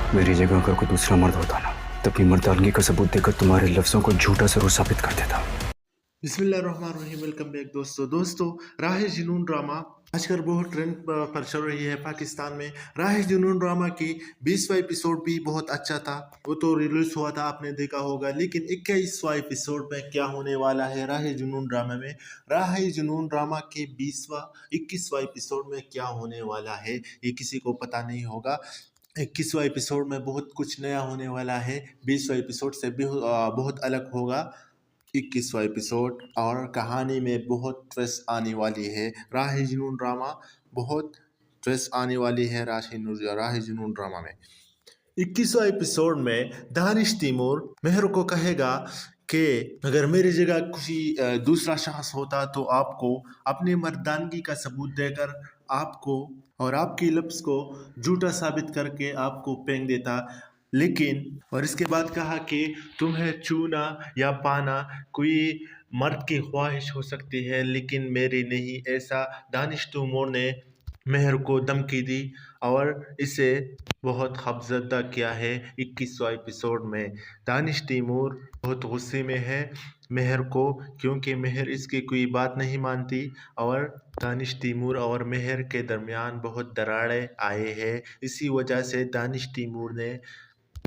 मेरी जगह अगर कोई दूसरा मर्द होता ना, तो अपनी मर्दानगी का सबूत देकर तुम्हारे लफ्जों को झूठा जरूर साबित कर देता। बिस्मिल्लाहिर्रहमानिर्रहीम। वेलकम बैक दोस्तों राह जुनून ड्रामा आजकल बहुत ट्रेंड पर चल रही है पाकिस्तान में। राह जुनून ड्रामा की 20वां एपिसोड भी बहुत अच्छा था, वो तो रिलीज हुआ था, आपने देखा होगा। लेकिन 21वां एपिसोड में क्या होने वाला है राह जुनून ड्रामा में? राह जुनून ड्रामा के 21वां एपिसोड में क्या होने वाला है ये किसी को पता नहीं होगा। 21वां एपिसोड में बहुत कुछ नया होने वाला है, 20वां एपिसोड से भी बहुत अलग होगा 21वां एपिसोड। और कहानी में बहुत ट्विस्ट आने वाली है। राह जुनून ड्रामा बहुत ट्विस्ट आने वाली है राह जुनून ड्रामा में। 21वां एपिसोड में दानिश तैमूर मेहर को कहेगा कि अगर मेरी जगह किसी दूसरा शख्स होता तो आपको अपनी मर्दानगी का सबूत देकर आपको और आपकी लफ्ज़ को झूठा साबित करके आपको फेंक देता। लेकिन और इसके बाद कहा कि तुम्हें छूना या पाना कोई मर्द की ख्वाहिश हो सकती है, लेकिन मेरी नहीं। ऐसा दानिश तैमूर ने मेहर को धमकी दी और इसे बहुत खौफजदा किया है। 21वां एपिसोड में दानिश तैमूर बहुत गुस्से में है मेहर को, क्योंकि मेहर इसकी कोई बात नहीं मानती और दानिश तैमूर और मेहर के दरमियान बहुत दरारें आए हैं। इसी वजह से दानिश तैमूर ने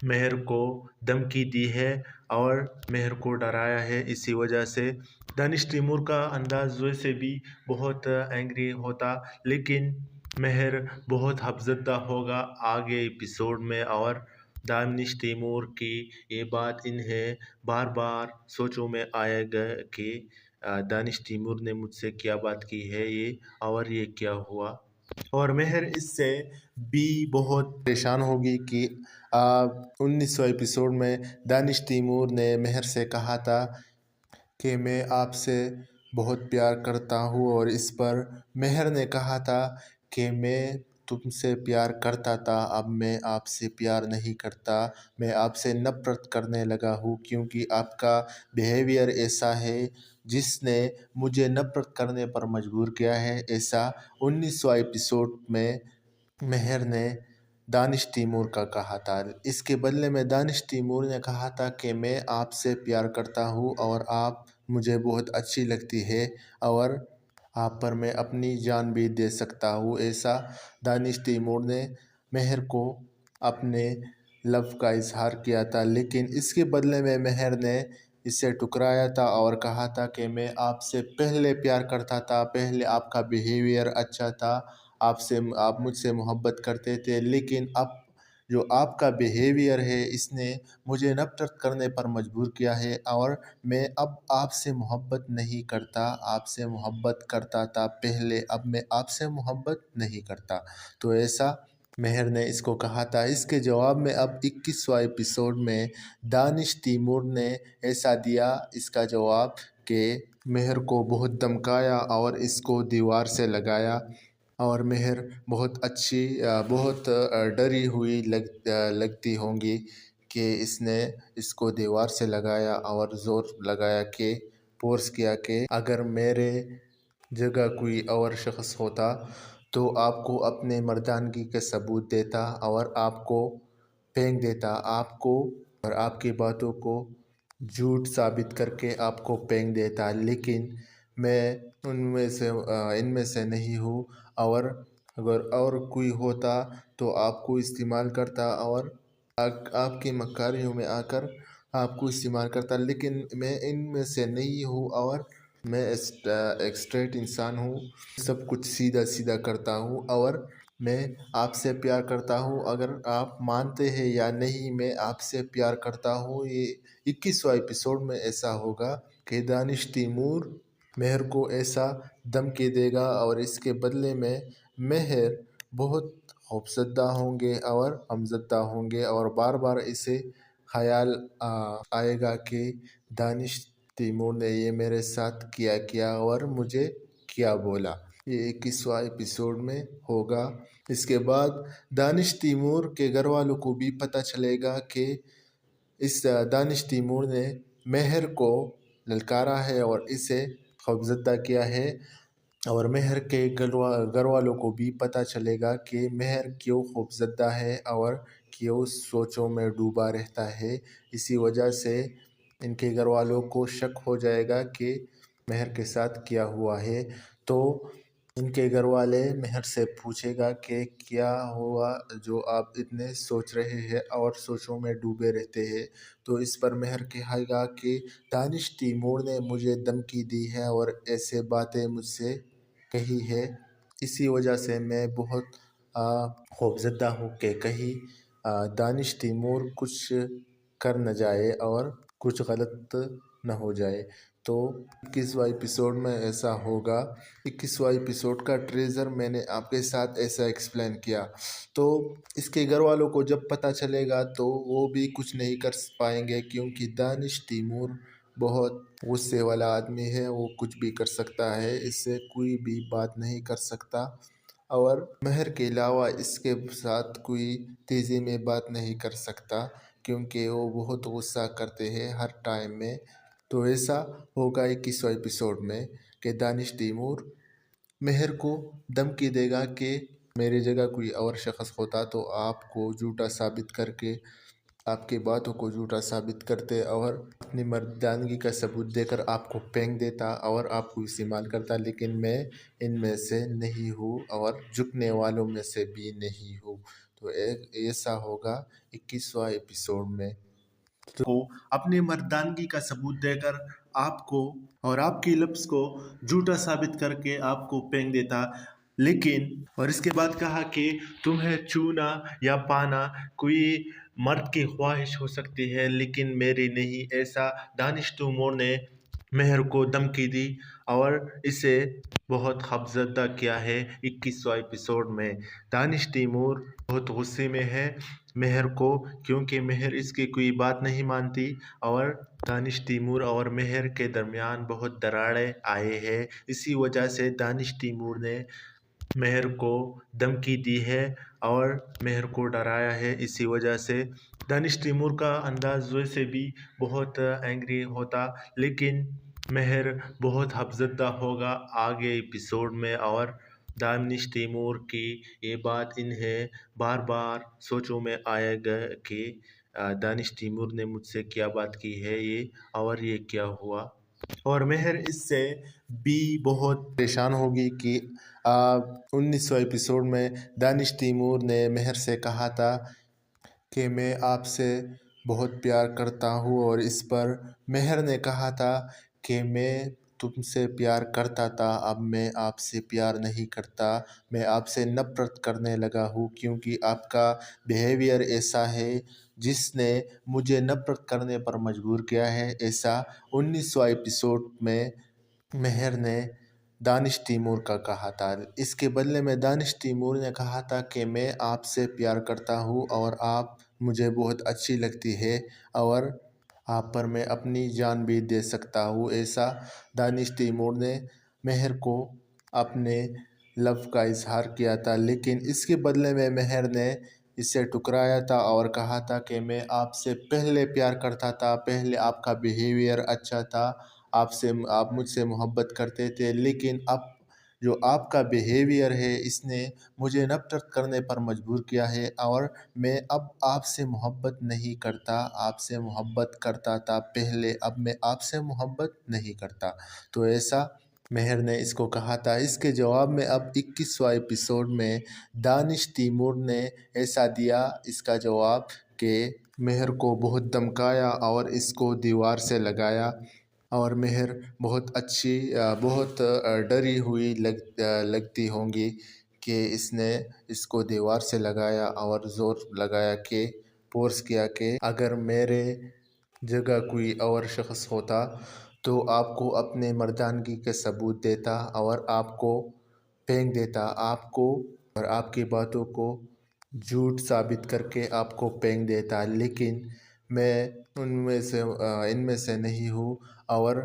मेहर को धमकी दी है और मेहर को डराया है। इसी वजह से दानिश तैमूर का अंदाज वैसे भी बहुत एंग्री होता, लेकिन मेहर बहुत खौफज़दा होगा आगे एपिसोड में। और दानिश तैमूर की ये बात इन्हें बार बार सोचों में आएगा कि दानिश तैमूर ने मुझसे क्या बात की है ये, और ये क्या हुआ। और मेहर इससे भी बहुत परेशान होगी कि 19वां एपिसोड में दानिश तैमूर ने मेहर से कहा था कि मैं आपसे बहुत प्यार करता हूँ, और इस पर मेहर ने कहा था कि मैं तुमसे प्यार करता था, अब मैं आपसे प्यार नहीं करता, मैं आपसे नफ़रत करने लगा हूँ, क्योंकि आपका बिहेवियर ऐसा है जिसने मुझे नफ़रत करने पर मजबूर किया है। ऐसा 19वां एपिसोड में मेहर ने दानिश तैमूर का कहा था। इसके बदले में दानिश तैमूर ने कहा था कि मैं आपसे प्यार करता हूँ और आप मुझे बहुत अच्छी लगती है, और आप पर मैं अपनी जान भी दे सकता हूँ। ऐसा दानिश तैमूर ने मेहर को अपने लव का इजहार किया था, लेकिन इसके बदले में मेहर ने इसे ठुकराया था और कहा था कि मैं आपसे पहले प्यार करता था, पहले आपका बिहेवियर अच्छा था, आप मुझसे मोहब्बत करते थे, लेकिन अब जो आपका बिहेवियर है इसने मुझे नफ़रत करने पर मजबूर किया है, और मैं अब आपसे मोहब्बत नहीं करता। आपसे मोहब्बत करता था पहले, अब मैं आपसे मोहब्बत नहीं करता। तो ऐसा मेहर ने इसको कहा था। इसके जवाब में अब 21वां एपिसोड में दानिश तैमूर ने ऐसा दिया इसका जवाब कि मेहर को बहुत धमकाया और इसको दीवार से लगाया, और मेहर बहुत डरी हुई लगती होंगी कि इसने इसको दीवार से लगाया और ज़ोर लगाया कि फोर्स किया कि अगर मेरे जगह कोई और शख्स होता तो आपको अपने मर्दानगी के सबूत देता और आपको फेंक देता, आपको और आपकी बातों को झूठ साबित करके आपको फेंक देता। लेकिन मैं इनमें से नहीं हूँ, और अगर और कोई होता तो आपको इस्तेमाल करता और आपकी मक्कारियों में आकर आपको इस्तेमाल करता। लेकिन मैं इनमें से नहीं हूँ, और मैं एक स्ट्रेट इंसान हूँ, सब कुछ सीधा सीधा करता हूँ, और मैं आपसे प्यार करता हूँ। अगर आप मानते हैं या नहीं, मैं आपसे प्यार करता हूँ। ये 21वां एपिसोड में ऐसा होगा कि दानिश तैमूर मेहर को ऐसा धमकी देगा, और इसके बदले में मेहर बहुत खौफज़दा होंगे और गमज़दा होंगे, और बार बार इसे ख्याल आएगा कि दानिश तैमूर ने ये मेरे साथ किया और मुझे क्या बोला। ये 21वां एपिसोड में होगा। इसके बाद दानिश तैमूर के घर वालों को भी पता चलेगा कि इस दानिश तैमूर ने मेहर को ललकारा है और इसे खौफज़दा किया है, और मेहर के घर वालों को भी पता चलेगा कि मेहर क्यों खौफज़दा है और क्यों सोचों में डूबा रहता है। इसी वजह से इनके घर वालों को शक हो जाएगा कि मेहर के साथ क्या हुआ है। तो इनके घर वाले मेहर से पूछेगा कि क्या हुआ जो आप इतने सोच रहे हैं और सोचों में डूबे रहते हैं। तो इस पर मेहर कहेगा कि दानिश तैमूर ने मुझे धमकी दी है और ऐसे बातें मुझसे कही है। इसी वजह से मैं बहुत खौफजदा हूँ कि कहीं दानिश तैमूर कुछ कर न जाए और कुछ गलत न हो जाए। तो 21वां एपिसोड में ऐसा होगा। 21वां एपिसोड का ट्रेजर मैंने आपके साथ ऐसा एक्सप्लेन किया। तो इसके घर वालों को जब पता चलेगा तो वो भी कुछ नहीं कर पाएंगे, क्योंकि दानिश तैमूर बहुत गुस्से वाला आदमी है। वो कुछ भी कर सकता है, इससे कोई भी बात नहीं कर सकता। और मेहर के अलावा इसके साथ कोई तेज़ी में बात नहीं कर सकता, क्योंकि वो बहुत गुस्सा करते हैं हर टाइम में। तो ऐसा होगा 21वां एपिसोड में कि दानिश तैमूर मेहर को धमकी देगा कि मेरी जगह कोई और शख्स होता तो आपको झूठा साबित करके आपकी बातों को झूठा साबित करते और अपनी मर्दानगी का सबूत देकर आपको फेंक देता और आपको इस्तेमाल करता। लेकिन मैं इनमें से नहीं हूँ और झुकने वालों में से भी नहीं हूँ। तो एक ऐसा होगा 21वां एपिसोड में। तो अपनी मर्दानगी का सबूत देकर आपको और आपकी लफ्ज़ को झूठा साबित करके आपको फेंक देता। लेकिन और इसके बाद कहा कि तुम्हें छूना या पाना कोई मर्द की ख्वाहिश हो सकती है, लेकिन मेरी नहीं। ऐसा दानिश तैमूर ने मेहर को धमकी दी और इसे बहुत खौफजदा किया है। 21वां एपिसोड में दानिश तैमूर बहुत गुस्से में है मेहर को, क्योंकि मेहर इसकी कोई बात नहीं मानती और दानिश तैमूर और मेहर के दरमियान बहुत दरारें आए हैं। इसी वजह से दानिश तैमूर ने मेहर को धमकी दी है और मेहर को डराया है। इसी वजह से दानिश तैमूर का अंदाज वैसे भी बहुत एंग्री होता, लेकिन मेहर बहुत खौफजदा होगा आगे एपिसोड में। और दानिश तैमूर की ये बात इन्हें बार बार सोचों में आएगा कि दानिश तैमूर ने मुझसे क्या बात की है ये, और ये क्या हुआ। और मेहर इससे भी बहुत परेशान होगी कि 19वां एपिसोड में दानिश तैमूर ने मेहर से कहा था कि मैं आपसे बहुत प्यार करता हूँ, और इस पर मेहर ने कहा था कि मैं तुमसे प्यार करता था, अब मैं आपसे प्यार नहीं करता, मैं आपसे नफ़रत करने लगा हूँ, क्योंकि आपका बिहेवियर ऐसा है जिसने मुझे नफ़रत करने पर मजबूर किया है। ऐसा 19वां एपिसोड में मेहर ने दानिश तैमूर का कहा था। इसके बदले में दानिश तैमूर ने कहा था कि मैं आपसे प्यार करता हूँ और आप मुझे बहुत अच्छी लगती है और आप पर मैं अपनी जान भी दे सकता हूँ। ऐसा दानिश तैमूर ने मेहर को अपने लव का इजहार किया था, लेकिन इसके बदले में मेहर ने इसे ठुकराया था और कहा था कि मैं आपसे पहले प्यार करता था, पहले आपका बिहेवियर अच्छा था, आप मुझसे मोहब्बत करते थे, लेकिन अब जो आपका बिहेवियर है इसने मुझे नफ़रत करने पर मजबूर किया है और मैं अब आपसे मोहब्बत नहीं करता, आपसे मोहब्बत करता था पहले, अब मैं आपसे मोहब्बत नहीं करता। तो ऐसा मेहर ने इसको कहा था। इसके जवाब में अब 21वां एपिसोड में दानिश तैमूर ने ऐसा दिया इसका जवाब कि मेहर को बहुत धमकाया और इसको दीवार से लगाया, और मेहर बहुत डरी हुई लगती होंगी कि इसने इसको दीवार से लगाया और ज़ोर लगाया कि फोर्स किया कि अगर मेरे जगह कोई और शख्स होता तो आपको अपने मर्दानगी के सबूत देता और आपको फेंक देता, आपको और आपकी बातों को झूठ साबित करके आपको फेंक देता। लेकिन मैं इनमें से नहीं हूँ, और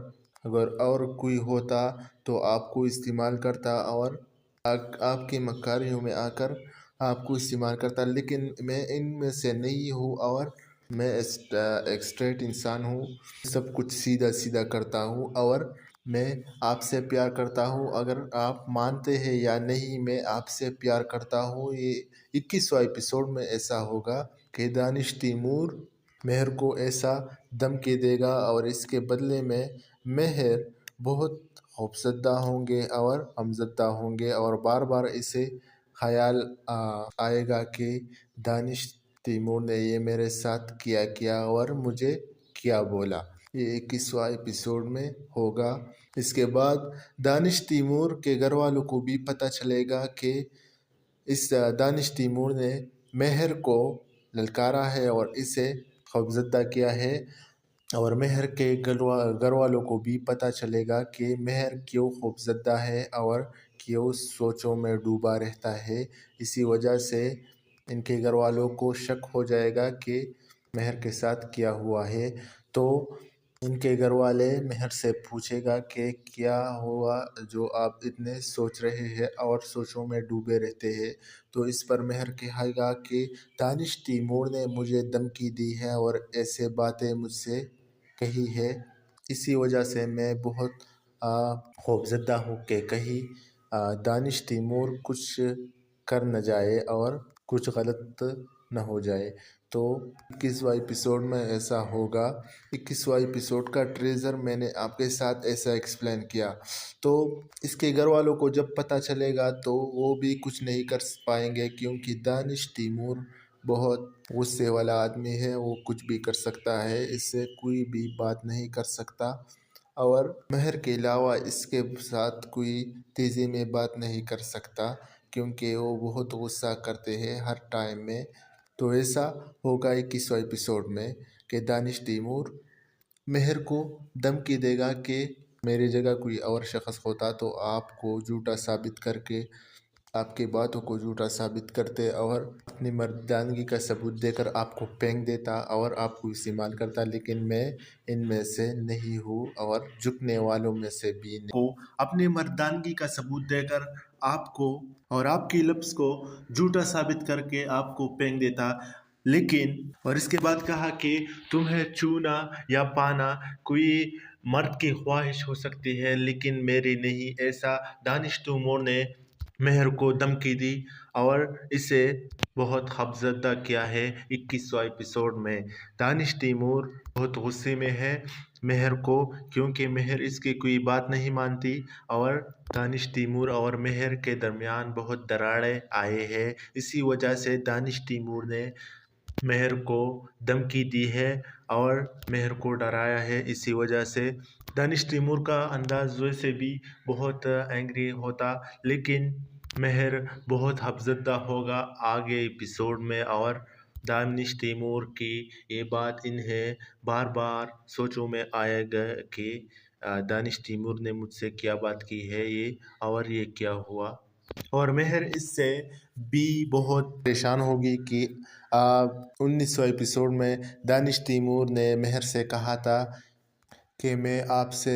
अगर और कोई होता तो आपको इस्तेमाल करता और आपकी मक्कारियों में आकर आपको इस्तेमाल करता। लेकिन मैं इनमें से नहीं हूँ और मैं एक स्ट्रेट इंसान हूँ, सब कुछ सीधा सीधा करता हूँ और मैं आपसे प्यार करता हूँ। अगर आप मानते हैं या नहीं, मैं आपसे प्यार करता हूँ। ये 21वां एपिसोड में ऐसा होगा کہ دانش تیمور مہر کو ایسا دھمکی دے گا اور اس کے بدلے میں مہر بہت خوفزدہ ہوں گے اور غمزدہ ہوں گے اور بار بار اسے خیال آئے گا کہ دانش تیمور نے یہ میرے ساتھ کیا اور مجھے کیا بولا۔ یہ 21واں ایپیسوڈ میں ہوگا۔ اس کے بعد دانش تیمور کے گھر والوں کو بھی پتہ چلے گا کہ اس دانش تیمور نے مہر کو للکارا ہے اور اسے خوفزدہ کیا ہے، اور مہر کے گھر والوں کو بھی پتہ چلے گا کہ مہر کیوں خوفزدہ ہے اور کیوں سوچوں میں ڈوبا رہتا ہے۔ اسی وجہ سے ان کے گھر والوں کو شک ہو جائے گا کہ مہر کے ساتھ کیا ہوا ہے، تو ان کے گھر والے مہر سے پوچھے گا کہ کیا ہوا جو آپ اتنے سوچ رہے ہیں اور سوچوں میں ڈوبے رہتے ہیں۔ تو اس پر مہر کہے گا کہ دانش تیمور نے مجھے دھمکی دی ہے اور ایسے باتیں مجھ سے کہی ہے، اسی وجہ سے میں بہت خوفزدہ ہوں کہ کہیں دانش تیمور کچھ کر نہ جائے اور کچھ غلط نہ ہو جائے۔ تو 21واں ایپیسوڈ میں ایسا ہوگا۔ 21واں ایپیسوڈ کا ٹریزر میں نے آپ کے ساتھ ایسا ایکسپلین کیا، تو اس کے گھر والوں کو جب پتہ چلے گا تو وہ بھی کچھ نہیں کر پائیں گے، کیونکہ دانش تیمور بہت غصے والا آدمی ہے، وہ کچھ بھی کر سکتا ہے، اس سے کوئی بھی بات نہیں کر سکتا، اور مہر کے علاوہ اس کے ساتھ کوئی تیزی میں بات نہیں کر سکتا، کیونکہ وہ بہت غصہ کرتے ہیں ہر ٹائم میں۔ تو ایسا ہوگا 21واں ایپیسوڈ میں کہ دانش تیمور مہر کو دھمکی دے گا کہ میری جگہ کوئی اور شخص ہوتا تو آپ کو جھوٹا ثابت کر کے، آپ کی باتوں کو جھوٹا ثابت کرتے اور اپنی مردانگی کا ثبوت دے کر آپ کو پھینک دیتا اور آپ کو استعمال کرتا، لیکن میں ان میں سے نہیں ہوں اور جھکنے والوں میں سے بھی نہیں ہوں۔ اپنی مردانگی کا ثبوت دے کر آپ کو اور آپ کی لفظ کو جھوٹا ثابت کر کے آپ کو پھینک دیتا، لیکن اور اس کے بعد کہا کہ تمہیں چھونا یا پانا کوئی مرد کی خواہش ہو سکتی ہے لیکن میری نہیں۔ ایسا دانش تیمور نے مہر کو دھمکی دی اور اسے بہت خوفزدہ کیا ہے۔ 21واں ایپیسوڈ میں دانش تیمور بہت غصے میں ہے مہر کو، کیونکہ مہر اس کی کوئی بات نہیں مانتی، اور دانش تیمور اور مہر کے درمیان بہت دراڑیں آئے ہیں۔ اسی وجہ سے دانش تیمور نے مہر کو دھمکی دی ہے اور مہر کو ڈرایا ہے۔ اسی وجہ سے دانش تیمور کا انداز ویسے بھی بہت اینگری ہوتا، لیکن مہر بہت خوفزدہ ہوگا آگے ایپیسوڈ میں، اور دانش تیمور کی یہ بات انہیں بار بار سوچوں میں آئے گا کہ دانش تیمور نے مجھ سے کیا بات کی ہے یہ، اور یہ کیا ہوا، اور مہر اس سے بھی بہت پریشان ہوگی کہ 19واں ایپیسوڈ میں دانش تیمور نے مہر سے کہا تھا کہ میں آپ سے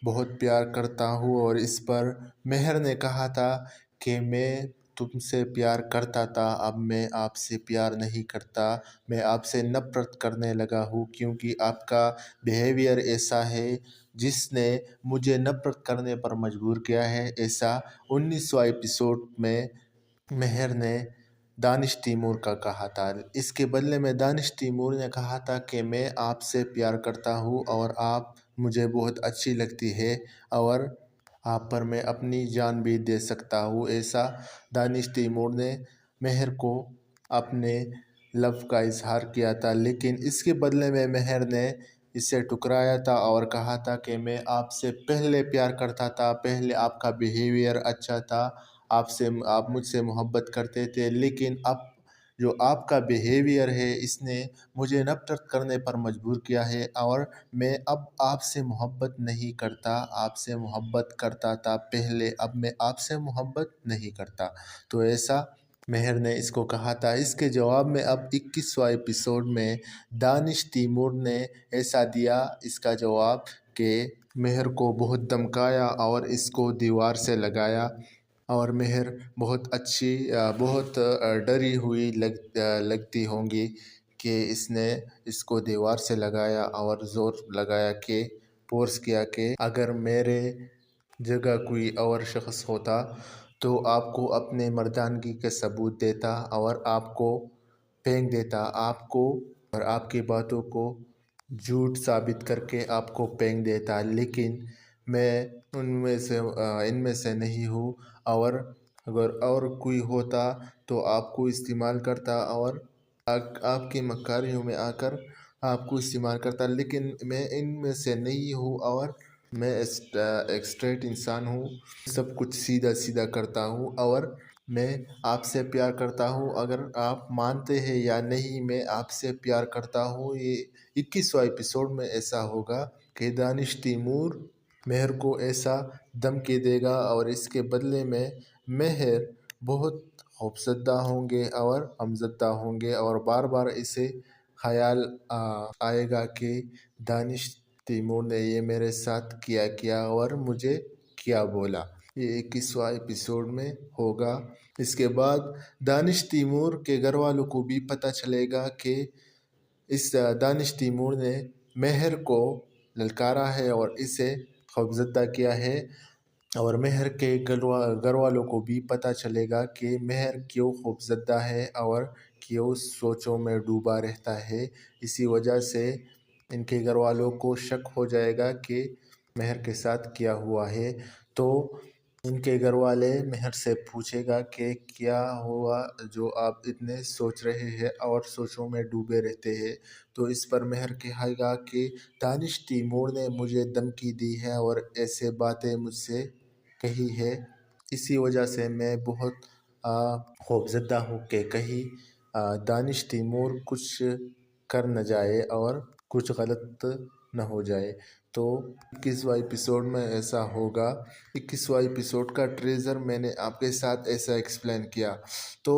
بہت پیار کرتا ہوں، اور اس پر مہر نے کہا تھا کہ میں تم سے پیار کرتا تھا، اب میں آپ سے پیار نہیں کرتا، میں آپ سے نفرت کرنے لگا ہوں، کیونکہ آپ کا بیہیویئر ایسا ہے جس نے مجھے نفرت کرنے پر مجبور کیا ہے۔ ایسا 19واں ایپیسوڈ میں مہر نے دانش تیمور کا کہا تھا۔ اس کے بدلے میں دانش تیمور نے کہا تھا کہ میں آپ سے پیار کرتا ہوں اور آپ مجھے بہت اچھی لگتی ہے، اور آپ پر میں اپنی جان بھی دے سکتا ہوں۔ ایسا دانش تیمور نے مہر کو اپنے لو کا اظہار کیا تھا، لیکن اس کے بدلے میں مہر نے اسے ٹکرایا تھا اور کہا تھا کہ میں آپ سے پہلے پیار کرتا تھا، پہلے آپ کا بیہیویئر اچھا تھا، آپ مجھ سے محبت کرتے تھے، لیکن اب جو آپ کا بیہیویئر ہے اس نے مجھے نفرت کرنے پر مجبور کیا ہے، اور میں اب آپ سے محبت نہیں کرتا، آپ سے محبت کرتا تھا پہلے، اب میں آپ سے محبت نہیں کرتا۔ تو ایسا مہر نے اس کو کہا تھا۔ اس کے جواب میں اب 21واں ایپیسوڈ میں دانش تیمور نے ایسا دیا اس کا جواب کہ مہر کو بہت دھمکایا اور اس کو دیوار سے لگایا، اور مہر بہت ڈری ہوئی لگتی ہوں گی کہ اس نے اس کو دیوار سے لگایا اور زور لگایا کہ فورس کیا کہ اگر میرے جگہ کوئی اور شخص ہوتا تو آپ کو اپنے مردانگی کے ثبوت دیتا اور آپ کو फेंक देता आपको और आपकी बातों को झूठ साबित करके आपको फेंक देता, लेकिन मैं इनमें से नहीं हूँ। और अगर और कोई होता तो आपको इस्तेमाल करता और आपकी मक्कारियों में आकर आपको इस्तेमाल करता, लेकिन मैं इनमें से नहीं हूँ और मैं एक स्ट्रेट इंसान हूँ। सब कुछ सीधा सीधा करता हूँ और मैं आपसे प्यार करता हूँ। अगर आप मानते हैं या नहीं, मैं आपसे प्यार करता हूँ। ये 21वां एपिसोड में ऐसा होगा कि दानिश तैमूर मेहर को ऐसा धमकी देगा और इसके बदले में मेहर बहुत खौफजदा होंगे और हमजदा होंगे और बार बार इसे ख्याल आएगा कि दानिश तैमूर ने ये मेरे साथ किया किया और मुझे क्या बोला। ये 21वां एपिसोड में होगा। इसके बाद दानिश तैमूर के घर वालों को भी पता चलेगा कि इस दानिश तैमूर ने मेहर को ललकारा है और इसे खौफजदा किया है। और मेहर के घर वालों को भी पता चलेगा कि मेहर क्यों खौफजदा है और क्यों सोचों में डूबा रहता है। इसी वजह से इनके घर वालों को शक हो जाएगा कि मेहर के साथ क्या हुआ है। तो इनके घर वाले मेहर से पूछेगा कि क्या हुआ जो आप इतने सोच रहे हैं और सोचों में डूबे रहते हैं। तो इस पर मेहर कहेगा कि दानिश तैमूर ने मुझे धमकी दी है और ऐसे बातें मुझसे कही है। इसी वजह से मैं बहुत खौफजदा हूँ कि कहीं दानिश तैमूर कुछ कर न जाए और कुछ गलत न हो जाए। तो 21वां एपिसोड में ऐसा होगा। 21वां एपिसोड का ट्रेजर मैंने आपके साथ ऐसा एक्सप्लेन किया। तो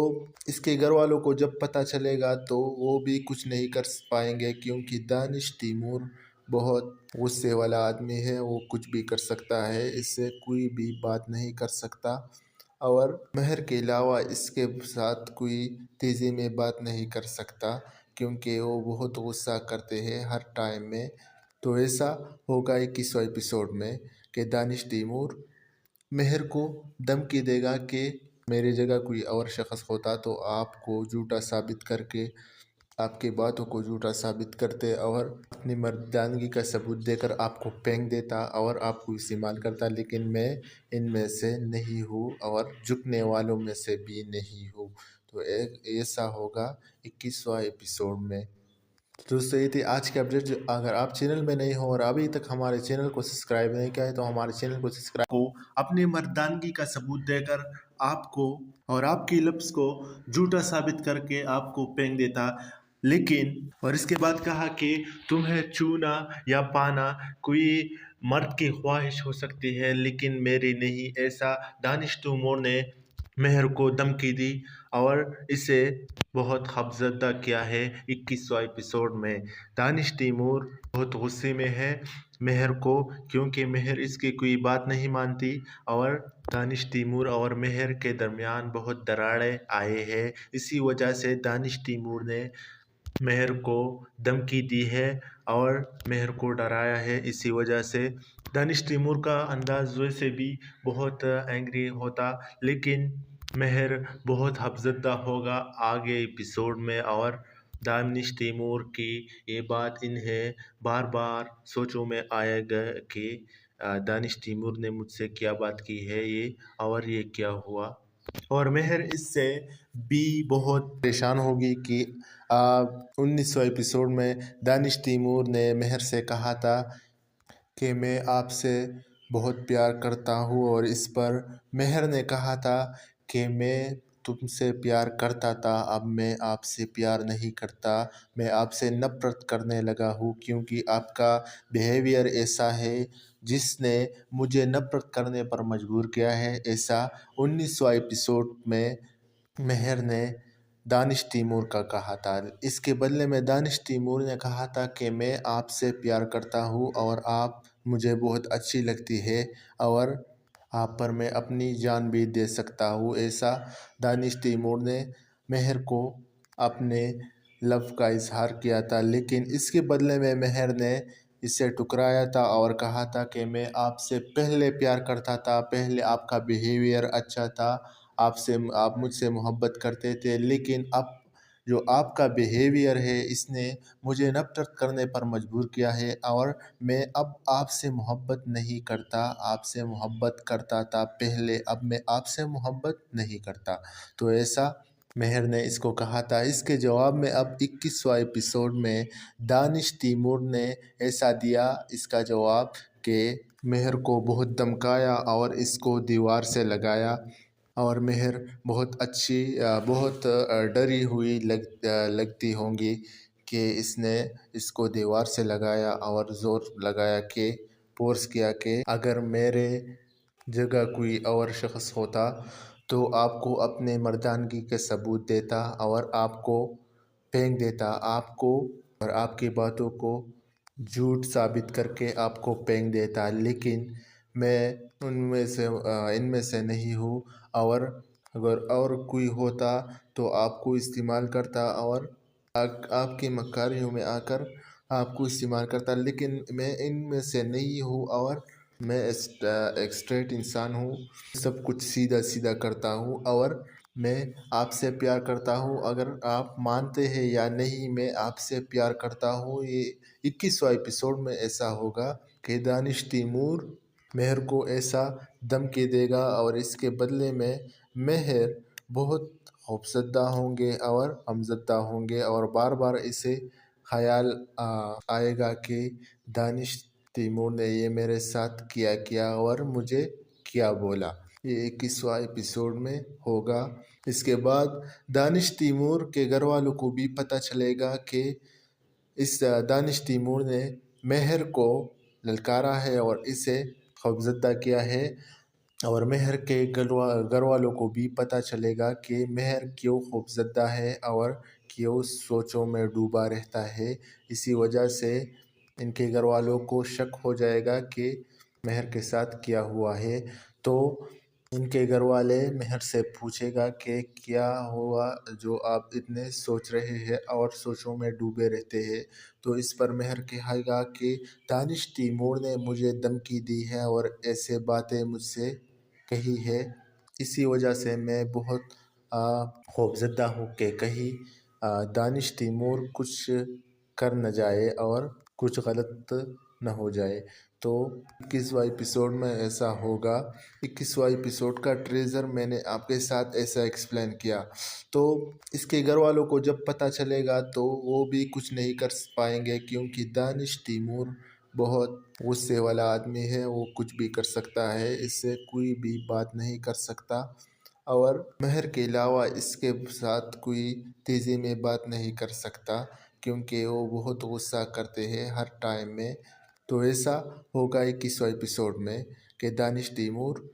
इसके घर वालों को जब पता चलेगा तो वो भी कुछ नहीं कर पाएंगे, क्योंकि दानिश तैमूर बहुत गुस्से वाला आदमी है। वो कुछ भी कर सकता है, इससे कोई भी बात नहीं कर सकता। और मेहर के अलावा इसके साथ कोई तेज़ी में बात नहीं कर सकता, क्योंकि वो बहुत गुस्सा करते हैं हर टाइम में। तो ऐसा होगा 21वां एपिसोड में कि दानिश तैमूर मेहर को धमकी देगा कि मेरी जगह कोई और शख्स होता तो आपको झूठा साबित करके आपकी बातों को झूठा साबित करते और अपनी मर्दानगी का सबूत देकर आपको फेंक देता और आपको इस्तेमाल करता, लेकिन मैं इनमें से नहीं हूँ और झुकने वालों में से भी नहीं हूँ। तो एक ऐसा होगा 21वां एपिसोड में। दोस्तों, ये थी आज की अपडेट। अगर आप चैनल में नहीं हो और अभी तक हमारे चैनल को सब्सक्राइब नहीं किया है तो हमारे चैनल को सब्सक्राइब को अपनी मर्दानगी का सबूत देकर आपको और आपकी लफ्ज़ को झूठा साबित करके आपको फेंक देता, लेकिन और इसके बाद कहा कि तुम्हें छूना या पाना कोई मर्द की ख्वाहिश हो सकती है लेकिन मेरी नहीं। ऐसा दानिश तैमूर ने मेहर को धमकी दी और इसे बहुत खौफजदा किया है। 21वां एपिसोड में दानिश तैमूर बहुत गुस्से में है मेहर को, क्योंकि मेहर इसकी कोई बात नहीं मानती और दानिश तैमूर और मेहर के दरमियान बहुत दरारें आए हैं। इसी वजह से दानिश तैमूर ने मेहर को धमकी दी है और मेहर को डराया है। इसी वजह से दानिश तैमूर का अंदाज वैसे भी बहुत एंग्री होता, लेकिन मेहर बहुत खौफजदा होगा आगे एपिसोड में। और दानिश तैमूर की ये बात इन्हें बार बार सोचों में आएगा कि दानिश तैमूर ने मुझसे क्या बात की है ये और ये क्या हुआ। और मेहर इससे भी बहुत परेशान होगी कि 19वां एपिसोड में दानिश तैमूर ने मेहर से कहा था कि मैं आपसे बहुत प्यार करता हूँ, और इस पर मेहर ने कहा था कि मैं तुमसे प्यार करता था, अब मैं आपसे प्यार नहीं करता, मैं आपसे नफ़रत करने लगा हूँ, क्योंकि आपका बिहेवियर ऐसा है जिसने मुझे नफ़रत करने पर मजबूर किया है। ऐसा 19वां एपिसोड में मेहर ने दानिश तैमूर का कहा था। इसके बदले में दानिश तैमूर ने कहा था कि मैं आपसे प्यार करता हूँ और आप मुझे बहुत अच्छी लगती है और आप पर मैं अपनी जान भी दे सकता हूँ। ऐसा दानिश तैमूर ने मेहर को अपने लव का इजहार किया था, लेकिन इसके बदले में मेहर ने इसे ठुकराया था और कहा था कि मैं आपसे पहले प्यार करता था, पहले आपका बिहेवियर अच्छा था, आप मुझसे मोहब्बत करते थे, लेकिन अब जो आपका बिहेवियर है इसने मुझे नफ़रत करने पर मजबूर किया है और मैं अब आपसे मोहब्बत नहीं करता। आपसे मोहब्बत करता था पहले, अब मैं आपसे मोहब्बत नहीं करता। तो ऐसा मेहर ने इसको कहा था। इसके जवाब में अब 21वां एपिसोड में दानिश तैमूर ने ऐसा दिया इसका जवाब कि मेहर को बहुत धमकाया और इसको दीवार से लगाया और मेहर बहुत डरी हुई लगती होंगी कि इसने इसको दीवार से लगाया और ज़ोर लगाया कि फोर्स किया कि अगर मेरे जगह कोई और शख्स होता तो आपको अपने मर्दानगी के सबूत देता और आपको फेंक देता, आपको और आपकी बातों को झूठ साबित करके आपको फेंक देता। लेकिन मैं इनमें से नहीं हूँ और अगर और कोई होता तो आपको इस्तेमाल करता और आपकी मक्कारियों में आकर आपको इस्तेमाल करता। लेकिन मैं इनमें से नहीं हूँ और मैं एक स्ट्रेट इंसान हूँ, सब कुछ सीधा सीधा करता हूँ और मैं आपसे प्यार करता हूँ। अगर आप मानते हैं या नहीं, मैं आपसे प्यार करता हूँ। ये 21वां एपिसोड में ऐसा होगा कि दानिश तैमूर मेहर को ऐसा धमकी देगा और इसके बदले में मेहर बहुत खौफजदा होंगे और गमज़दा होंगे और बार बार इसे ख्याल आएगा कि दानिश तैमूर ने ये मेरे साथ किया और मुझे क्या बोला। ये 21वां एपिसोड में होगा। इसके बाद दानिश तैमूर के घर वालों को भी पता चलेगा कि इस दानिश तैमूर ने मेहर को ललकारा है और इसे खौफजदा किया है और मेहर के घर वालों को भी पता चलेगा कि मेहर क्यों खौफजदा है और क्यों सोचों में डूबा रहता है। इसी वजह से इनके घर वालों को शक हो जाएगा कि मेहर के साथ क्या हुआ है। तो इनके घर वाले मेहर से पूछेगा कि क्या हुआ जो आप इतने सोच रहे हैं और सोचों में डूबे रहते हैं। तो इस पर मेहर कहेगा कि दानिश तैमूर ने मुझे धमकी दी है और ऐसे बातें मुझसे कही है, इसी वजह से मैं बहुत खौफजदा हूँ कि कहीं दानिश तैमूर कुछ कर न जाए और कुछ गलत न हो जाए। तो 21वां एपिसोड में ऐसा होगा। 21वां एपिसोड का ट्रेजर मैंने आपके साथ ऐसा एक्सप्लेन किया। तो इसके घर वालों को जब पता चलेगा तो वो भी कुछ नहीं कर पाएंगे क्योंकि दानिश तैमूर बहुत गुस्से वाला आदमी है, वो कुछ भी कर सकता है, इससे कोई भी बात नहीं कर सकता और मेहर के अलावा इसके साथ कोई तेज़ी में बात नहीं कर सकता क्योंकि वो बहुत गुस्सा करते हैं हर टाइम में। तो ऐसा होगा 21वां एपिसोड में कि दानिश तैमूर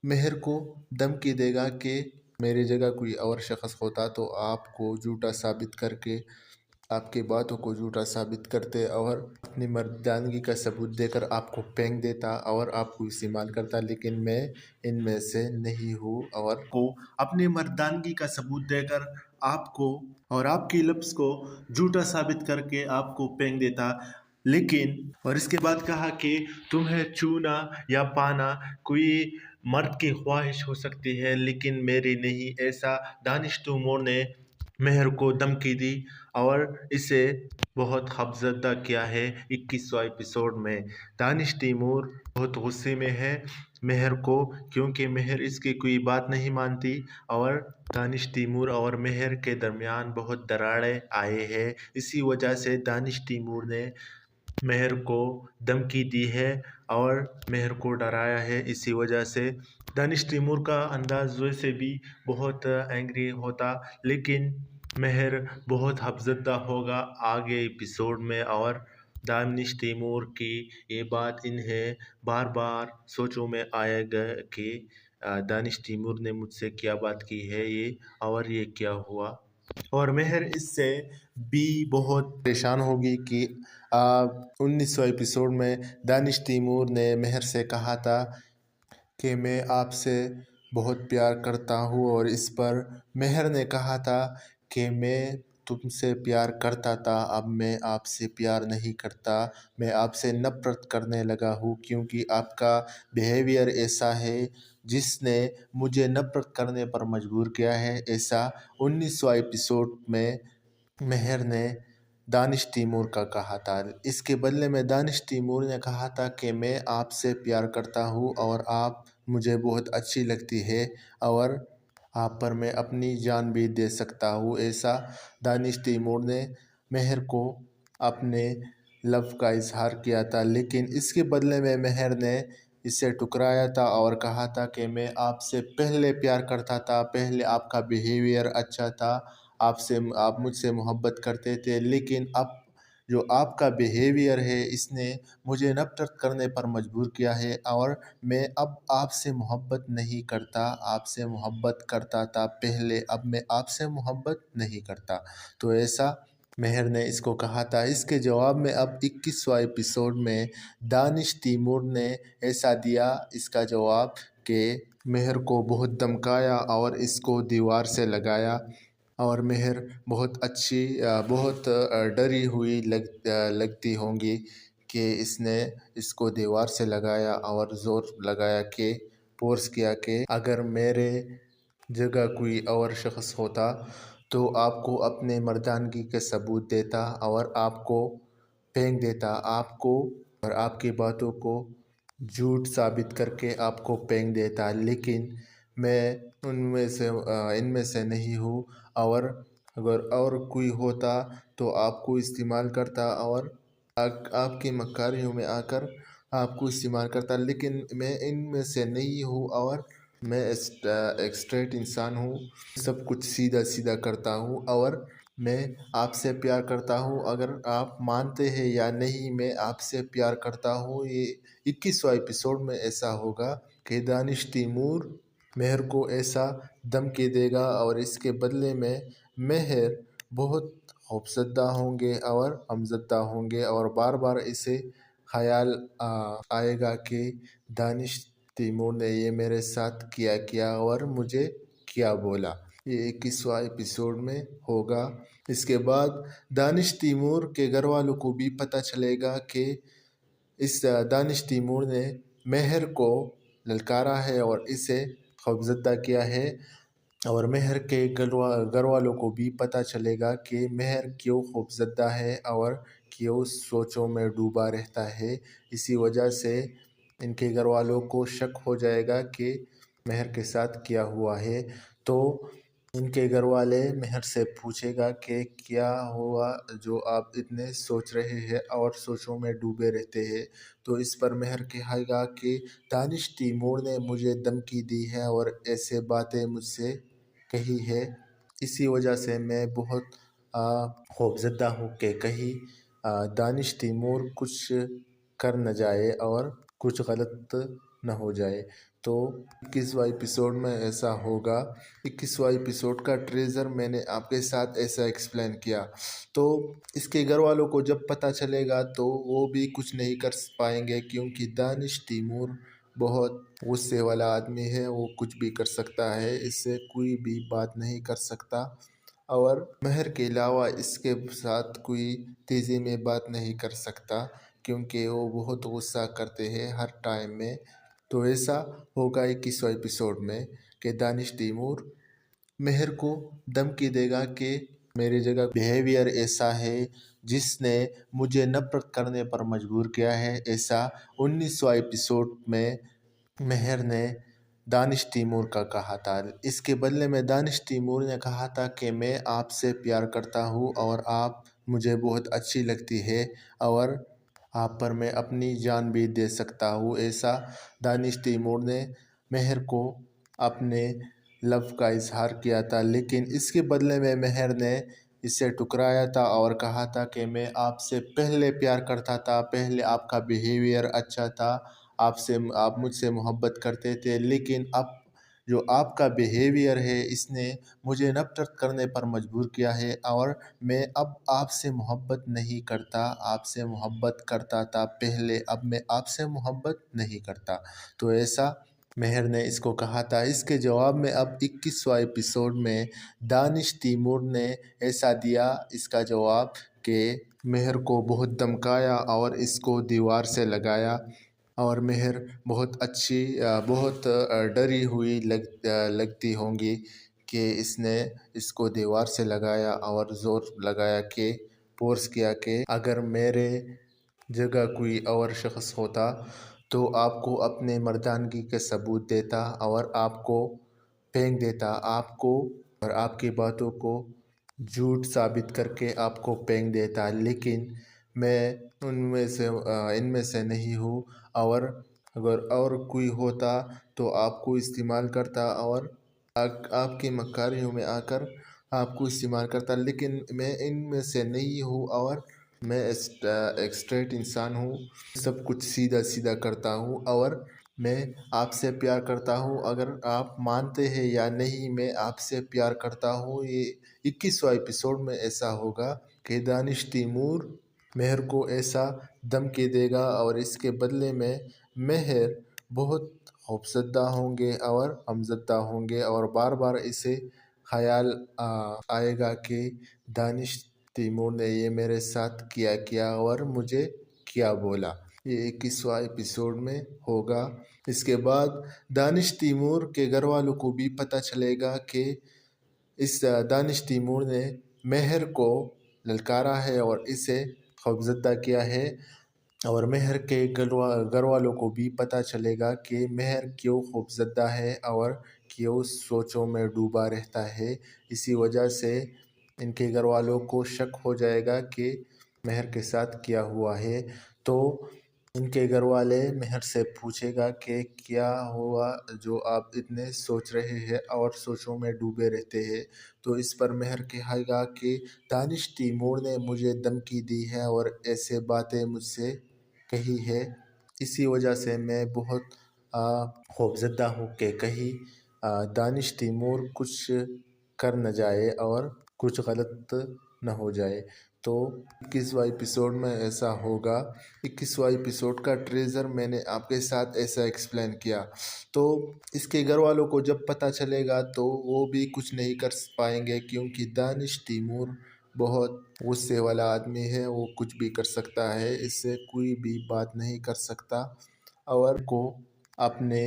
मेहर को धमकी देगा कि मेरी जगह कोई और शख्स होता तो आपको झूठा साबित करके आपकी बातों को झूठा साबित करते और अपनी मर्दानगी का सबूत देकर आपको फेंक देता और आपको इस्तेमाल करता। लेकिन मैं इनमें से नहीं हूँ और को अपनी मर्दानगी का सबूत देकर आपको और आपकी लफ्ज़ को झूठा साबित करके आपको फेंक देता। लेकिन और इसके बाद कहा कि तुम्हें छूना या पाना कोई मर्द की ख्वाहिश हो सकती है लेकिन मेरी नहीं। ऐसा दानिश तैमूर ने मेहर को धमकी दी और इसे बहुत खौफजदा किया है। 21वां एपिसोड में दानिश तैमूर बहुत गुस्से में है मेहर को क्योंकि मेहर इसकी कोई बात नहीं मानती और दानिश तैमूर और मेहर के दरमियान बहुत दरारें आए हैं। इसी वजह से दानिश तैमूर ने मेहर को धमकी दी है और मेहर को डराया है। इसी वजह से दानिश तैमूर का अंदाज़ वैसे भी बहुत एंग्री होता लेकिन मेहर बहुत खौफजदा होगा आगे एपिसोड में और दानिश तैमूर की ये बात इन्हें बार बार सोचों में आएगा कि दानिश तैमूर ने मुझसे क्या बात की है ये और ये क्या हुआ। और मेहर इससे भी बहुत परेशान होगी कि 19वां एपिसोड में दानिश तैमूर ने मेहर से कहा था कि मैं आपसे बहुत प्यार करता हूँ और इस पर मेहर ने कहा था कि मैं तुम से प्यार करता था, अब मैं आपसे प्यार नहीं करता। मैं आपसे नफ़रत करने लगा हूँ क्योंकि आपका बिहेवियर ऐसा है जिसने मुझे नफ़रत करने पर मजबूर किया है। ऐसा 19वाँ एपिसोड में मेहर ने दानिश तैमूर का कहा था। इसके बदले में दानिश तैमूर ने कहा था कि मैं आपसे प्यार करता हूँ और आप मुझे बहुत अच्छी लगती है और आप पर मैं अपनी जान भी दे सकता हूँ। ऐसा दानिश तैमूर ने मेहर को अपने लव का इजहार किया था, लेकिन इसके बदले में मेहर ने इसे ठुकराया था और कहा था कि मैं आपसे पहले प्यार करता था, पहले आपका बिहेवियर अच्छा था, आप मुझसे मोहब्बत करते थे, लेकिन अब जो आपका बिहेवियर है इसने मुझे नफ़रत करने पर मजबूर किया है और मैं अब आपसे मोहब्बत नहीं करता। आपसे मोहब्बत करता था पहले, अब मैं आपसे मोहब्बत नहीं करता। तो ऐसा मेहर ने इसको कहा था। इसके जवाब में अब 21वाँ एपिसोड में दानिश तैमूर ने ऐसा दिया इसका जवाब कि मेहर को बहुत धमकाया और इसको दीवार से लगाया और मेहर बहुत डरी हुई लगती होंगी कि इसने इसको दीवार से लगाया और ज़ोर लगाया कि फोर्स किया कि अगर मेरे जगह कोई और शख्स होता तो आपको अपने मर्दानगी के सबूत देता और आपको फेंक देता, आपको और आपकी बातों को झूठ साबित करके आपको फेंक देता, लेकिन मैं इनमें से नहीं हूँ और अगर और कोई होता तो आपको इस्तेमाल करता और आपकी मक्कारियों में आकर आपको इस्तेमाल करता, लेकिन मैं इनमें से नहीं हूँ और मैं एक स्ट्रेट इंसान हूँ, सब कुछ सीधा सीधा करता हूँ और मैं आपसे प्यार करता हूँ। अगर आप मानते हैं या नहीं, मैं आपसे प्यार करता हूँ। ये 21वाँ एपिसोड में ऐसा होगा कि दानिश तैमूर मेहर को ऐसा धमकी देगा और इसके बदले में मेहर बहुत खौफज़दा होंगे और गमज़दा होंगे और बार बार इसे ख्याल आएगा कि दानिश तैमूर ने ये मेरे साथ किया और मुझे क्या बोला। ये 21वाँ एपिसोड में होगा। इसके बाद दानिश तैमूर के घर वालों को भी पता चलेगा कि इस दानिश तैमूर ने मेहर को ललकारा है और इसे खौफज़दा किया है और मेहर के घर वालों को भी पता चलेगा कि मेहर क्यों खौफज़दा है और क्यों सोचों में डूबा रहता है। इसी वजह से इनके घर वालों को शक हो जाएगा कि मेहर के साथ क्या हुआ है। तो इनके घर वाले मेहर से पूछेगा कि क्या हुआ जो आप इतने सोच रहे हैं और सोचों में डूबे रहते हैं। तो इस पर मेहर कहेगा कि दानिश तैमूर ने मुझे धमकी दी है और ऐसे बातें मुझसे कही है, इसी वजह से मैं बहुत खौफज़दा हूँ कि कहीं दानिश तैमूर कुछ कर न जाए और कुछ गलत न हो जाए। तो 21वाँ एपिसोड में ऐसा होगा। 21वाँ एपिसोड का ट्रेजर मैंने आपके साथ ऐसा एक्सप्लेन किया। तो इसके घर वालों को जब पता चलेगा तो वो भी कुछ नहीं कर पाएंगे क्योंकि दानिश तैमूर बहुत गुस्से वाला आदमी है, वो कुछ भी कर सकता है, इससे कोई भी बात नहीं कर सकता और मेहर के अलावा इसके साथ कोई तेज़ी में बात नहीं कर सकता क्योंकि वो बहुत गुस्सा करते हैं हर टाइम में। तो ऐसा होगा 21वाँ एपिसोड में कि दानिश तैमूर मेहर को धमकी देगा कि मेरी जगह बिहेवियर ऐसा है जिसने मुझे नफ़रत करने पर मजबूर किया है। ऐसा 19वाँ एपिसोड में मेहर ने दानिश तैमूर का कहा था। इसके बदले में दानिश तैमूर ने कहा था कि मैं आपसे प्यार करता हूँ और आप मुझे बहुत अच्छी लगती है और आप पर मैं अपनी जान भी दे सकता हूँ। ऐसा दानिश तैमूर ने मेहर को अपने लव का इजहार किया था, लेकिन इसके बदले में मेहर ने इसे ठुकराया था और कहा था कि मैं आपसे पहले प्यार करता था, पहले आपका बिहेवियर अच्छा था, आप मुझसे मोहब्बत करते थे, लेकिन अब जो आपका बिहेवियर है इसने मुझे नफ़रत करने पर मजबूर किया है और मैं अब आपसे मोहब्बत नहीं करता। आपसे मोहब्बत करता था पहले, अब मैं आपसे मोहब्बत नहीं करता। तो ऐसा मेहर ने इसको कहा था। इसके जवाब में अब 21वां एपिसोड में दानिश तैमूर ने ऐसा दिया इसका जवाब कि मेहर को बहुत धमकाया और इसको दीवार से लगाया। और मेहर बहुत अच्छी बहुत डरी हुई लगती होंगी कि इसने इसको दीवार से लगाया और ज़ोर लगाया कि फोर्स किया कि अगर मेरे जगह कोई और शख्स होता तो आपको अपने मर्दानगी के सबूत देता और आपको फेंक देता, आपको और आपकी बातों को झूठ साबित करके आपको फेंक देता। लेकिन मैं इनमें से नहीं हूँ और अगर और कोई होता तो आपको इस्तेमाल करता और आपकी मक्कारियों में आकर आपको इस्तेमाल करता। लेकिन मैं इनमें से नहीं हूँ और मैं एक स्ट्रेट इंसान हूँ, सब कुछ सीधा सीधा करता हूँ और मैं आपसे प्यार करता हूँ। अगर आप मानते हैं या नहीं, मैं आपसे प्यार करता हूँ। ये 21वां एपिसोड में ऐसा होगा कि दानिश तैमूर मेहर को ऐसा धमकी देगा और इसके बदले में मेहर बहुत खौफजदा होंगे और गमज़दा होंगे और बार बार इसे ख्याल आएगा कि दानिश तैमूर ने ये मेरे साथ किया किया और मुझे क्या बोला। ये 21वां एपिसोड में होगा। इसके बाद दानिश तैमूर के घर वालों को भी पता चलेगा कि इस दानिश तैमूर ने मेहर को ललकारा है और इसे खौफजदा किया है। और मेहर के घर वालों को भी पता चलेगा कि मेहर क्यों खौफजदा है और क्यों सोचों में डूबा रहता है। इसी वजह से इनके घर वालों को शक हो जाएगा कि मेहर के साथ क्या हुआ है। तो इनके घर वाले मेहर से पूछेगा कि क्या हुआ जो आप इतने सोच रहे हैं और सोचों में डूबे रहते हैं। तो इस पर मेहर कहेगा कि दानिश तैमूर ने मुझे धमकी दी है और ऐसे बातें मुझसे कही है। इसी वजह से मैं बहुत खौफजदा हूँ कि कहीं दानिश तैमूर कुछ कर न जाए और कुछ गलत न हो जाए। तो 21वां एपिसोड में ऐसा होगा। 21वां एपिसोड का ट्रेजर मैंने आपके साथ ऐसा एक्सप्लेन किया। तो इसके घर वालों को जब पता चलेगा तो वो भी कुछ नहीं कर पाएंगे, क्योंकि दानिश तैमूर बहुत गुस्से वाला आदमी है। वो कुछ भी कर सकता है, इससे कोई भी बात नहीं कर सकता। और को अपने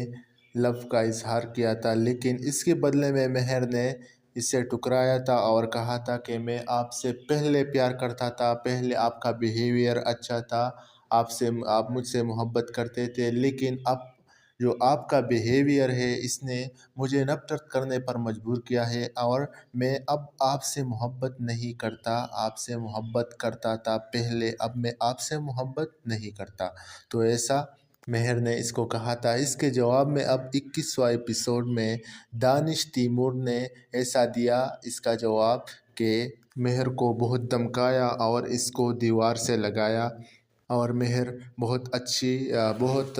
लव का इजहार किया था, लेकिन इसके बदले में मेहर ने इसे ठुकराया था और कहा था कि मैं आपसे पहले प्यार करता था, पहले आपका बिहेवियर अच्छा था, आप मुझसे मोहब्बत करते थे, लेकिन अब जो आपका बिहेवियर है इसने मुझे नफरत करने पर मजबूर किया है और मैं अब आपसे मोहब्बत नहीं करता। आपसे मोहब्बत करता था पहले, अब मैं आपसे मोहब्बत नहीं करता। तो ऐसा मेहर ने इसको कहा था। इसके जवाब में अब 21वां एपिसोड में दानिश तैमूर ने ऐसा दिया इसका जवाब कि मेहर को बहुत धमकाया और इसको दीवार से लगाया। और मेहर बहुत अच्छी बहुत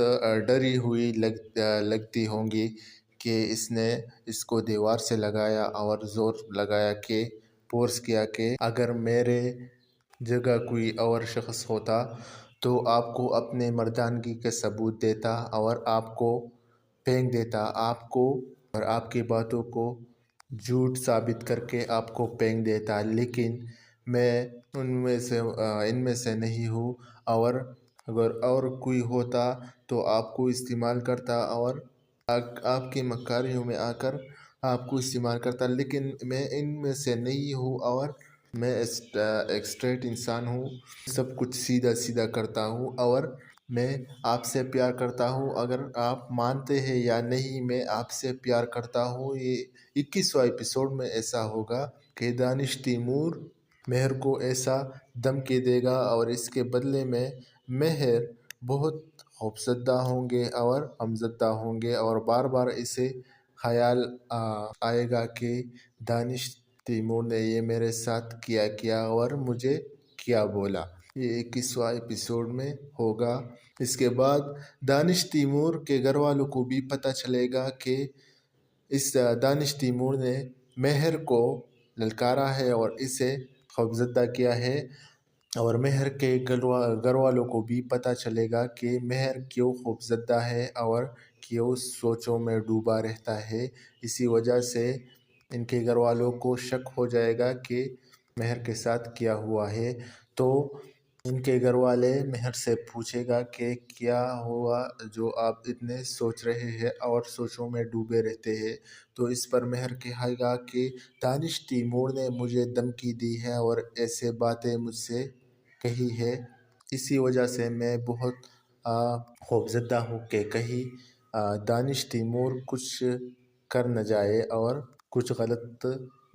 डरी हुई लगती होंगी कि इसने इसको दीवार से लगाया और ज़ोर लगाया कि फोर्स किया कि अगर मेरे जगह कोई और शख्स होता तो आपको अपने मर्दानगी के सबूत देता और आपको फेंक देता, आपको और आपकी बातों को झूठ साबित करके आपको फेंक देता। लेकिन मैं इनमें से नहीं हूँ और अगर और कोई होता तो आपको इस्तेमाल करता और आपकी मक्कारियों में आकर आपको इस्तेमाल करता। लेकिन मैं इनमें से नहीं हूँ और मैं एक स्ट्रेट इंसान हूँ, सब कुछ सीधा सीधा करता हूँ और मैं आपसे प्यार करता हूँ। अगर आप मानते हैं या नहीं, मैं आपसे प्यार करता हूँ। ये 21वां एपिसोड में ऐसा होगा कि दानिश तैमूर मेहर को ऐसा धमकी देगा और इसके बदले में मेहर बहुत खौफजदा होंगे और गमज़दा होंगे और बार बार इसे ख्याल आएगा कि दानिश तैमूर ने ये मेरे साथ किया किया और मुझे क्या बोला। ये 21वां एपिसोड में होगा। इसके बाद दानिश तैमूर के घर वालों को भी पता चलेगा कि इस दानिश तैमूर ने मेहर को ललकारा है और इसे खौफजदा किया है। और मेहर के घर वालों को भी पता चलेगा कि मेहर क्यों खौफजदा है और क्यों सोचों में डूबा रहता है। इसी वजह से इनके घर वालों को शक हो जाएगा कि मेहर के साथ क्या हुआ है। तो इनके घर वाले मेहर से पूछेगा कि क्या हुआ जो आप इतने सोच रहे हैं और सोचों में डूबे रहते हैं। तो इस पर मेहर कहेगा कि दानिश तैमूर ने मुझे धमकी दी है और ऐसे बातें मुझसे कही है। इसी वजह से मैं बहुत खौफज़दा हूँ कि कहीं दानिश तैमूर कुछ कर न जाए और कुछ गलत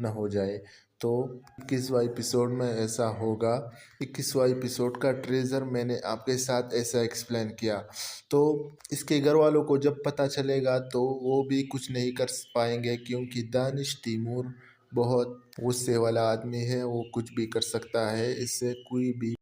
न हो जाए। तो 21वां एपिसोड में ऐसा होगा। 21वां एपिसोड का ट्रेजर मैंने आपके साथ ऐसा एक्सप्लेन किया। तो इसके घर वालों को जब पता चलेगा तो वो भी कुछ नहीं कर पाएंगे, क्योंकि दानिश तैमूर बहुत गुस्से वाला आदमी है। वो कुछ भी कर सकता है, इससे कोई भी